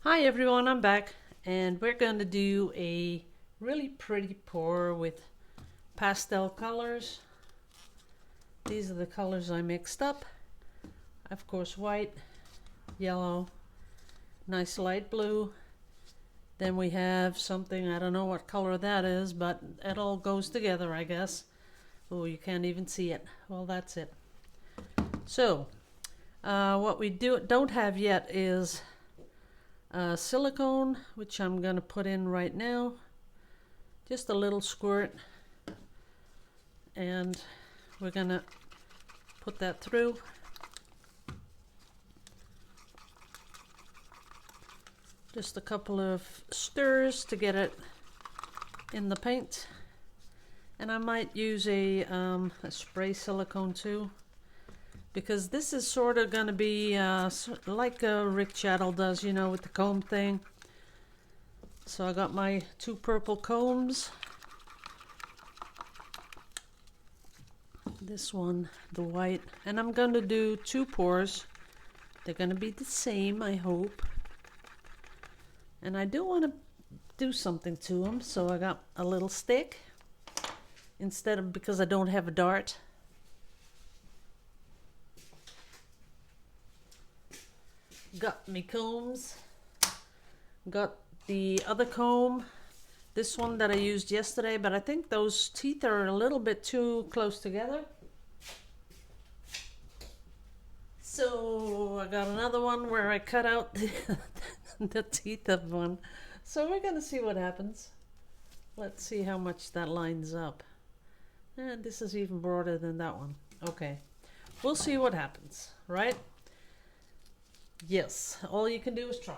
Hi everyone, I'm back and we're going to do a really pretty pour with pastel colors. These are the colors I mixed up. Of course, white, yellow, nice light blue. Then we have something, I don't know what color that is, but it all goes together, I guess. Oh, you can't even see it. Well, that's it. So, what we don't have yet is silicone, which I'm going to put in right now. Just a little squirt. And we're going to put that through. Just a couple of stirs to get it in the paint. And I might use a spray silicone too, because this is sort of going to be like Rick Chattel does, you know, with the comb thing. So I got my two purple combs. This one, the white, and I'm going to do two pours. They're going to be the same, I hope. And I do want to do something to them, so I got a little stick instead of, because I don't have a dart. Got me combs. Got the other comb, this one that I used yesterday, but I think those teeth are a little bit too close together. So I got another one where I cut out the teeth of one. So we're gonna see what happens. Let's see how much that lines up. And this is even broader than that one. Okay, we'll see what happens, right? Yes, all you can do is try.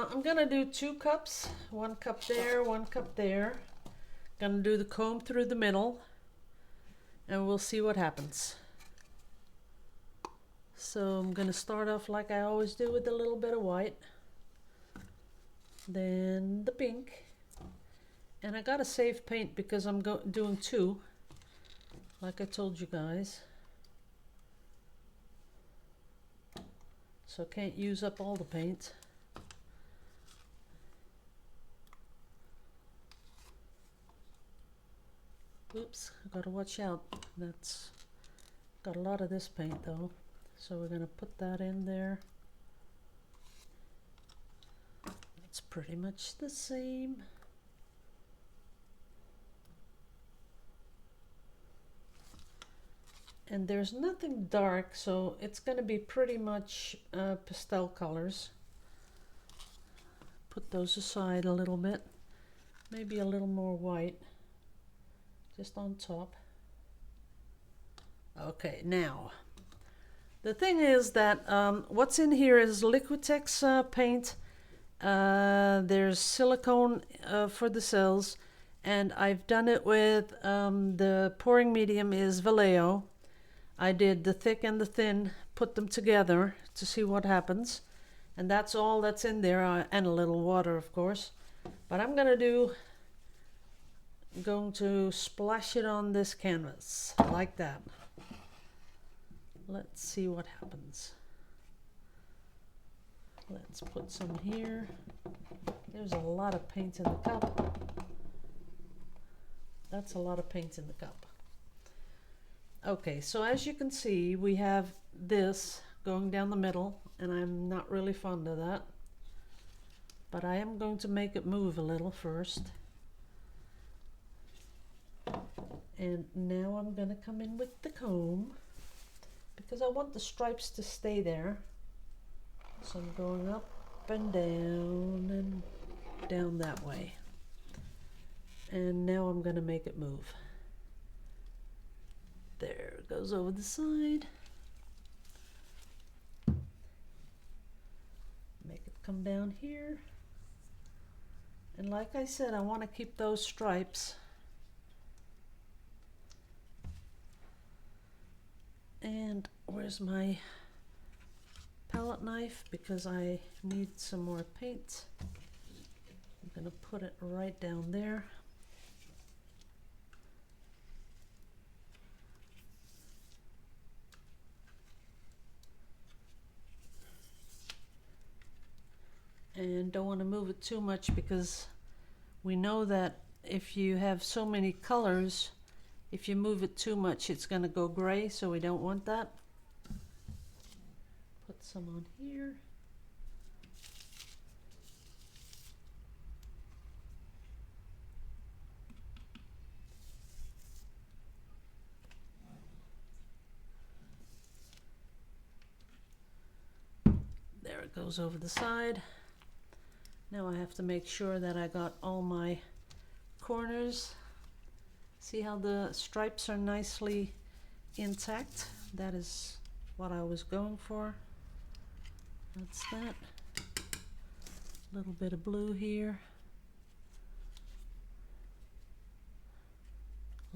I'm gonna do 2 cups, 1 cup there, 1 cup there. Gonna do the comb through the middle and we'll see what happens. So I'm gonna start off like I always do with a little bit of white, then the pink, and I gotta save paint because I'm doing 2, like I told you guys. So I can't use up all the paint. Oops, I gotta watch out. That's got a lot of this paint though. So we're gonna put that in there. It's pretty much the same. And there's nothing dark, so it's gonna be pretty much pastel colors. Put those aside a little bit. Maybe a little more white. Just on top. Okay, now the thing is that what's in here is Liquitex paint. There's silicone for the cells, and I've done it with the pouring medium is Vallejo. I did the thick and the thin, put them together to see what happens, and that's all that's in there, and a little water, of course. But I'm going to splash it on this canvas like that. Let's see what happens. Let's put some here. There's a lot of paint in the cup. That's a lot of paint in the cup. Okay, so as you can see, we have this going down the middle, and I'm not really fond of that. But I am going to make it move a little first. And now I'm going to come in with the comb because I want the stripes to stay there. So I'm going up and down that way. And now I'm going to make it move. There it goes over the side. Make it come down here. And like I said, I want to keep those stripes. And where's my palette knife? Because I need some more paint. I'm going to put it right down there. don't want to move it too much because we know that if you have so many colors, if you move it too much, it's going to go gray, so we don't want that. Put some on here. There it goes over the side. Now I have to make sure that I got all my corners. See how the stripes are nicely intact? That is what I was going for. That's that. A little bit of blue here.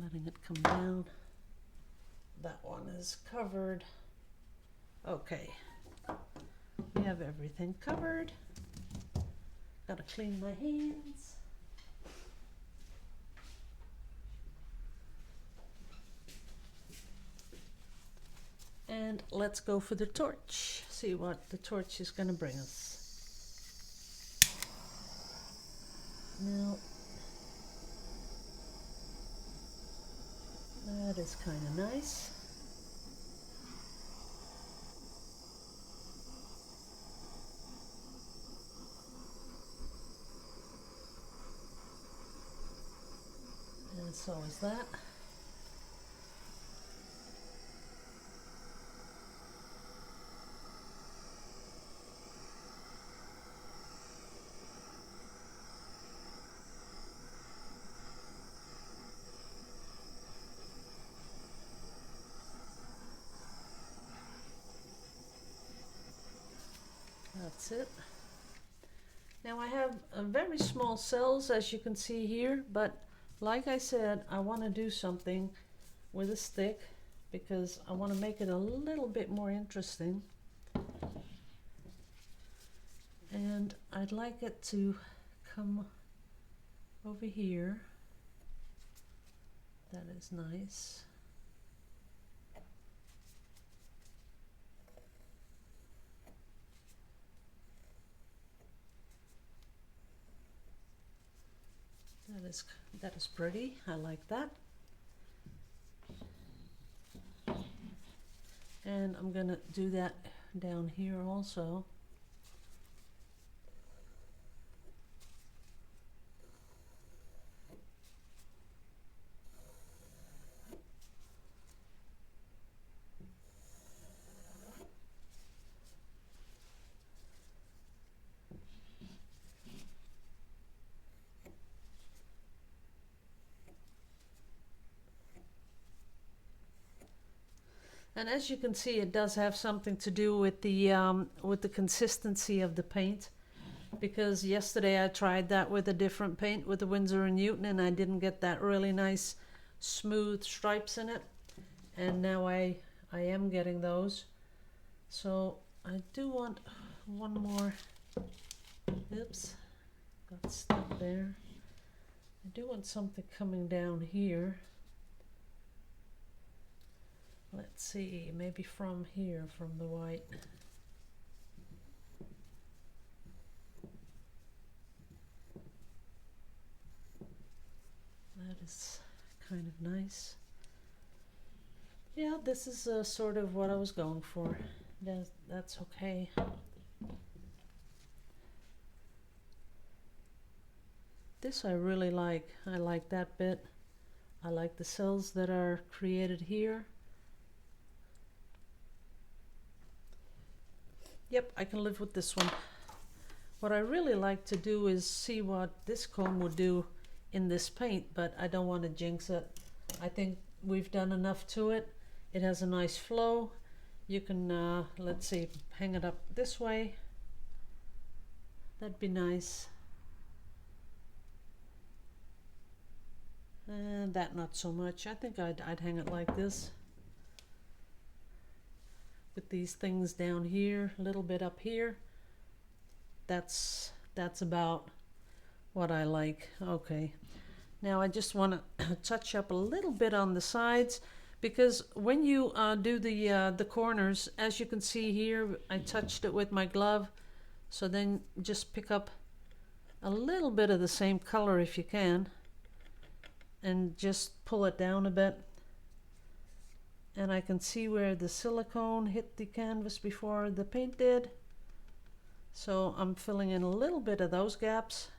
Letting it come down. That one is covered. Okay. We have everything covered. Gotta clean my hands. And let's go for the torch. See what the torch is gonna bring us. Now, that is kind of nice. And so is that. That's it. Now I have very small cells, as you can see here, but like I said, I want to do something with a stick because I want to make it a little bit more interesting. And I'd like it to come over here. That is nice. That is pretty. I like that. And I'm gonna do that down here also. And as you can see, it does have something to do with the consistency of the paint, because yesterday I tried that with a different paint, with the Winsor & Newton, and I didn't get that really nice smooth stripes in it, and now I am getting those. So I do want one more. Oops, got stuck there. I do want something coming down here. Let's see, maybe from here, from the white. That is kind of nice. Yeah, this is sort of what I was going for. That's okay. This I really like. I like that bit. I like the cells that are created here. Yep, I can live with this one. What I really like to do is see what this comb would do in this paint, but I don't want to jinx it. I think we've done enough to it. It has a nice flow. You can, let's see, hang it up this way. That'd be nice. And that not so much. I think I'd hang it like this. With these things down here, a little bit up here. That's about what I like. Okay, now I just want to touch up a little bit on the sides, because when you do the corners, as you can see here, I touched it with my glove. So then just pick up a little bit of the same color if you can, and just pull it down a bit. And I can see where the silicone hit the canvas before the paint did. So I'm filling in a little bit of those gaps.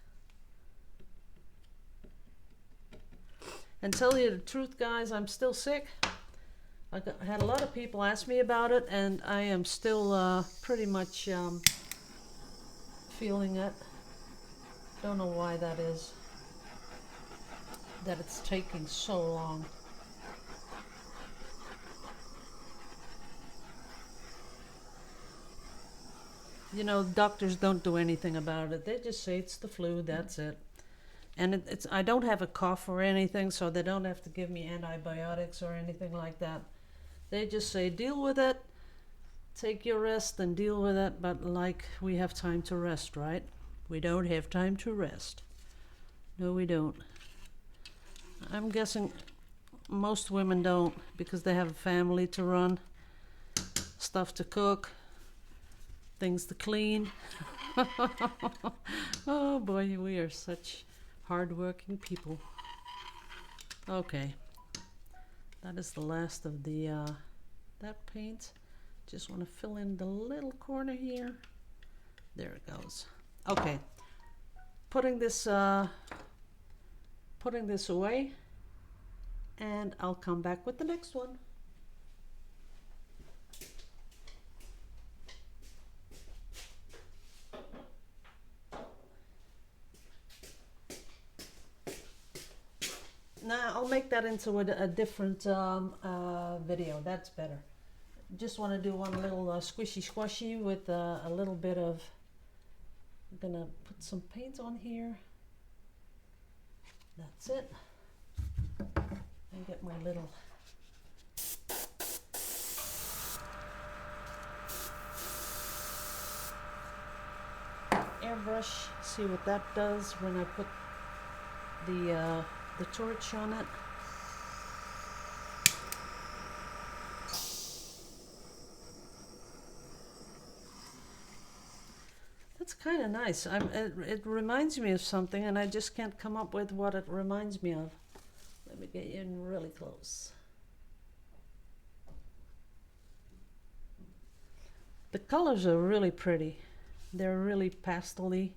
And tell you the truth, guys, I'm still sick. I had a lot of people ask me about it, and I am still pretty much feeling it. Don't know why that is, that it's taking so long. You know, doctors don't do anything about it. They just say it's the flu, that's it. And it's I don't have a cough or anything, so they don't have to give me antibiotics or anything like that. They just say deal with it, take your rest and deal with it. But like, we have time to rest, right? We don't have time to rest. No, we don't. I'm guessing most women don't, because they have a family to run, stuff to cook, things to clean. Oh boy, we are such hard-working people. Okay, that is the last of the that paint. Just want to fill in the little corner here. There it goes. Okay, putting this away, and I'll come back with the next one. Now I'll make that into a different video. That's better. Just want to do one little squishy squashy with a little bit of, I'm gonna put some paint on here. That's it. And get my little airbrush, see what that does when I put the torch on it. That's kind of nice. It reminds me of something, and I just can't come up with what it reminds me of. Let me get you in really close. The colors are really pretty. They're really pastel-y,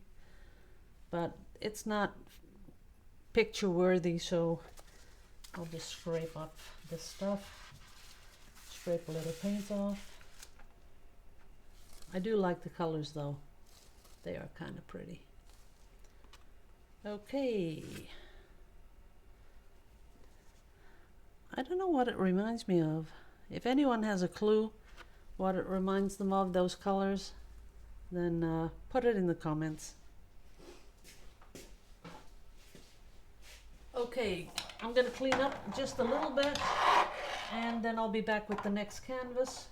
but it's not picture worthy, so I'll just scrape up this stuff, scrape a little paint off. I do like the colors though, they are kind of pretty. Okay, I don't know what it reminds me of. If anyone has a clue what it reminds them of, those colors, then put it in the comments. Okay, I'm gonna clean up just a little bit, and then I'll be back with the next canvas.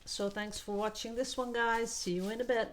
So thanks for watching this one, guys. See you in a bit.